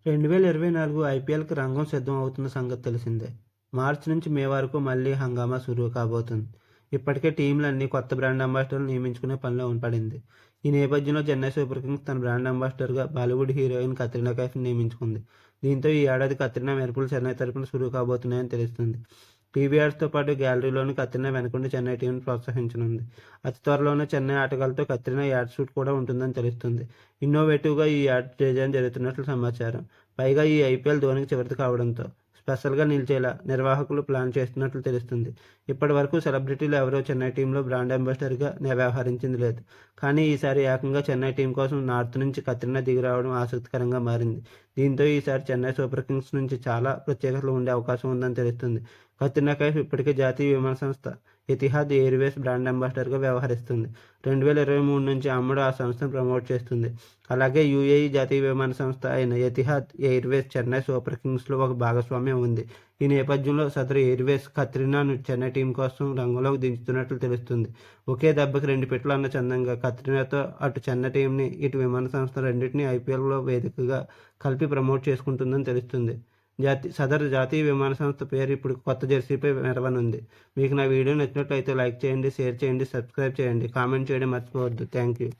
2024 ఐపీఎల్కి రంగం సిద్ధం అవుతున్న సంగతి తెలిసిందే. మార్చి నుంచి మే వరకు మళ్లీ హంగామా సురువు కాబోతుంది. ఇప్పటికే టీంలన్నీ కొత్త బ్రాండ్ అంబాసిడర్లు నియమించుకునే పనిలో పడింది. ఈ నేపథ్యంలో చెన్నై సూపర్ కింగ్స్ తన బ్రాండ్ అంబాసిడర్గా బాలీవుడ్ హీరోయిన్ కత్రినా కైఫ్ని నియమించుకుంది. దీంతో ఈ ఏడాది కత్రినా మెరుపులు చెన్నై తరపున సురువు కాబోతున్నాయని తెలుస్తుంది. టీవీ యాడ్స్తో పాటు గ్యాలరీలోని కత్రినా వెనుకుండి చెన్నై టీంను ప్రోత్సహించనుంది. అతి త్వరలోనే చెన్నై ఆటగాళ్లతో కత్రినా యాడ్ షూట్ కూడా ఉంటుందని తెలుస్తుంది. ఇన్నోవేటివ్గా ఈ యాడ్ డిజైన్ జరుగుతున్నట్లు సమాచారం. పైగా ఈ ఐపీఎల్ ధోనికి చివరిది కావడంతో స్పెషల్గా నిలిచేలా నిర్వాహకులు ప్లాన్ చేస్తున్నట్లు తెలుస్తుంది. ఇప్పటి వరకు సెలబ్రిటీలు ఎవరూ చెన్నై టీంలో బ్రాండ్ అంబాసిడర్గా వ్యవహరించింది లేదు. కానీ ఈసారి ఏకంగా చెన్నై టీం కోసం నార్త్ నుంచి కత్రినా దిగిరావడం ఆసక్తికరంగా మారింది. దీంతో ఈసారి చెన్నై సూపర్ కింగ్స్ నుంచి చాలా ప్రత్యేకతలు ఉండే అవకాశం ఉందని తెలుస్తుంది. కత్రినా కైఫ్ ఇప్పటికే జాతీయ విమాన సంస్థ ఎతిహాద్ ఎయిర్వేస్ బ్రాండ్ అంబాసిడర్గా వ్యవహరిస్తుంది. 2023 నుంచి ఆమెడు ఆ సంస్థను ప్రమోట్ చేస్తుంది. అలాగే యూఏఈ జాతీయ విమాన సంస్థ అయిన ఎతిహాద్ ఎయిర్వేస్ చెన్నై సూపర్ కింగ్స్లో ఒక భాగస్వామ్యం ఉంది. ఈ నేపథ్యంలో సదరు ఎయిర్వేస్ కత్రినాను చెన్నై టీం కోసం రంగంలోకి దించుతున్నట్లు తెలుస్తుంది. ఒకే దెబ్బకి 2 పిట్టలు అన్న చందంగా కత్రినాతో అటు చెన్నై టీంని, ఇటు విమాన సంస్థ రెండింటినీ ఐపీఎల్లో వేదికగా కలిపి ప్రమోట్ చేసుకుంటుందని తెలుస్తుంది. సదరు జాతీయ విమాన సంస్థ పేరు ఇప్పుడు కొత్త జెర్సీపై మెరవనుంది. మీకు నా వీడియో నచ్చినట్లయితే లైక్ చేయండి, షేర్ చేయండి, సబ్స్క్రైబ్ చేయండి, కామెంట్ చేయడం మర్చిపోవద్దు. Thank you.